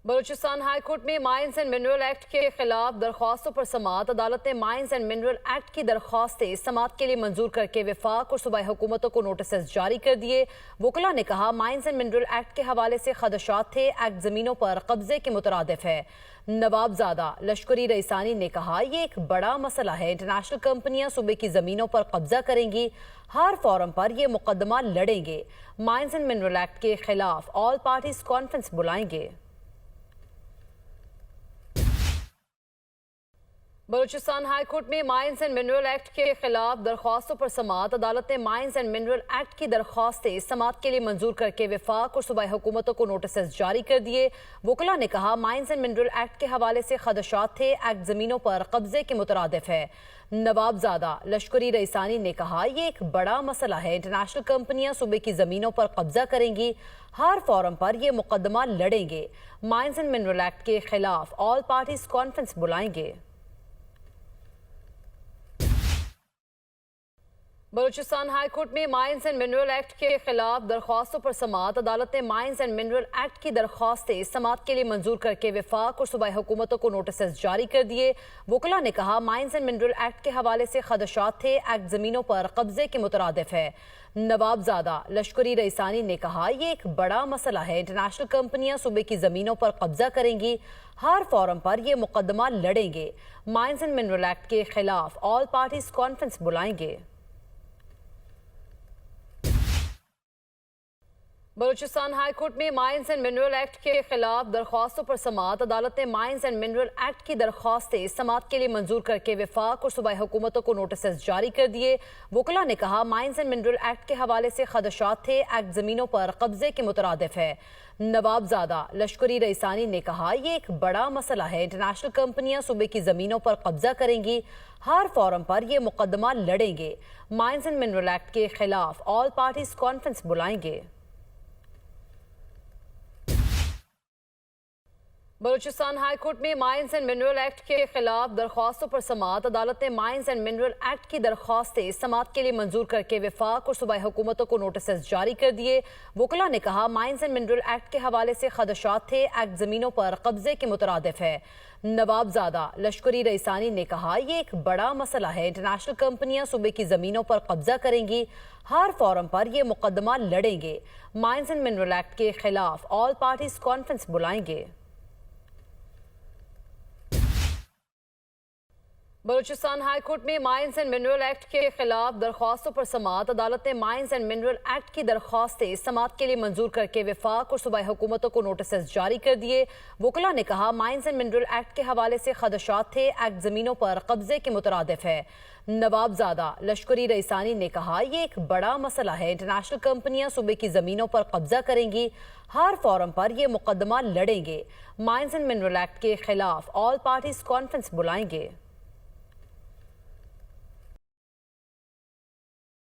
Balochistan high court में mines and mineral act के खिलाफ दरख्वास्तों पर समाअत। अदालत ने माइंस एंड मिनरल एक्ट की दरख्वास्तें समाअत के लिए मंजूर करके वफाक और सूबाई हुकूमतों को नोटिस जारी कर दिए। वकला ने कहा माइंस एंड मिनरल एक्ट के हवाले से खदशात थे, एक्ट जमीनों पर कब्जे के मुतरादिफ है। नवाबजादा लश्करी रईसानी ने कहा यह एक बड़ा मसला है, इंटरनेशनल कंपनियां सूबे की जमीनों पर कब्जा करेंगी, हर फोरम पर यह मुकदमा लड़ेंगे। माइंस एंड मिनरल एक्ट के खिलाफ ऑल पार्टीज कॉन्फ्रेंस बुलाएंगे। बलूचिस्तान हाई कोर्ट में माइंस एंड मिनरल एक्ट के खिलाफ दरख्वास्तों पर समाअत। अदालत ने माइंस एंड मिनरल एक्ट की दरख्वास्तें समाअत के लिए मंजूर करके वफाक और सूबाई हुकूमतों को नोटिस जारी कर दिए। वकला ने कहा माइंस एंड मिनरल एक्ट के हवाले से खदशात थे, एक्ट जमीनों पर कब्जे के मुतरादिफ है। नवाबजादा लश्करी रईसानी ने कहा यह एक बड़ा मसला है, इंटरनेशनल कंपनियां सूबे की जमीनों पर कब्जा करेंगी, हर फोरम पर यह मुकदमा लड़ेंगे। माइंस एंड मिनरल एक्ट के खिलाफ ऑल पार्टीज कॉन्फ्रेंस बुलाएंगे। बलूचिस्तान हाई कोर्ट में माइंस एंड मिनरल एक्ट के खिलाफ दरख्वास्तों पर समाअत। अदालत ने माइंस एंड मिनरल एक्ट की दरख्वास्तें समाअत के लिए मंजूर करके वफाक और सूबाई हुकूमतों को नोटिस जारी कर दिए। वकला ने कहा माइंस एंड मिनरल एक्ट के हवाले से खदशात थे, एक्ट जमीनों पर कब्जे के मुतरादिफ है। नवाबजादा लश्करी रईसानी ने कहा यह एक बड़ा मसला है, इंटरनेशनल कंपनियां सूबे की जमीनों पर कब्जा करेंगी, हर फोरम पर यह मुकदमा लड़ेंगे। माइंस एंड मिनरल एक्ट के खिलाफ ऑल पार्टीज कॉन्फ्रेंस बुलाएंगे। बलूचिस्तान हाई कोर्ट में माइंस एंड मिनरल एक्ट के खिलाफ दरख्वास्तों पर समाअत। अदालत ने माइंस एंड मिनरल एक्ट की दरख्वास्तें समाअत के लिए मंजूर करके वफाक और सूबाई हुकूमतों को नोटिस जारी कर दिए। वकला ने कहा माइंस एंड मिनरल एक्ट के हवाले से खदशात थे, एक्ट जमीनों पर कब्जे के मुतरादिफ है। नवाबजादा लश्करी रईसानी ने कहा यह एक बड़ा मसला है, इंटरनेशनल कंपनियां सूबे की जमीनों पर कब्जा करेंगी, हर फोरम पर यह मुकदमा लड़ेंगे। माइंस एंड मिनरल एक्ट के खिलाफ ऑल पार्टीज कॉन्फ्रेंस बुलाएंगे। बलूचिस्तान हाई कोर्ट में माइंस एंड मिनरल एक्ट के खिलाफ दरख्वास्तों पर समाअत। अदालत ने माइंस एंड मिनरल एक्ट की दरख्वास्तें समाअत के लिए मंजूर करके वफाक और सूबाई हुकूमतों को नोटिस जारी कर दिए। वकला ने कहा माइंस एंड मिनरल एक्ट के हवाले से खदशात थे, एक्ट जमीनों पर कब्जे के मुतरादिफ है। नवाबजादा लश्करी रईसानी ने कहा यह एक बड़ा मसला है, इंटरनेशनल कंपनियां सूबे की जमीनों पर कब्जा करेंगी, हर फोरम पर यह मुकदमा लड़ेंगे। माइंस एंड मिनरल एक्ट के खिलाफ ऑल पार्टीज कॉन्फ्रेंस बुलाएंगे। बलूचिस्तान हाई कोर्ट में माइंस एंड मिनरल एक्ट के खिलाफ दरख्वास्तों पर समाअत। अदालत ने माइंस एंड मिनरल एक्ट की दरख्वास्तें समाअत के लिए मंजूर करके वफाक और सूबाई हुकूमतों को नोटिस जारी कर दिए। वकला ने कहा माइंस एंड मिनरल एक्ट के हवाले से खदशात थे, एक्ट जमीनों पर कब्जे के मुतरादिफ है। नवाबजादा लश्करी रईसानी ने कहा यह एक बड़ा मसला है, इंटरनेशनल कंपनियां सूबे की जमीनों पर कब्जा करेंगी, हर फोरम पर यह मुकदमा लड़ेंगे। माइंस एंड मिनरल एक्ट के खिलाफ ऑल पार्टीज कॉन्फ्रेंस बुलाएंगे।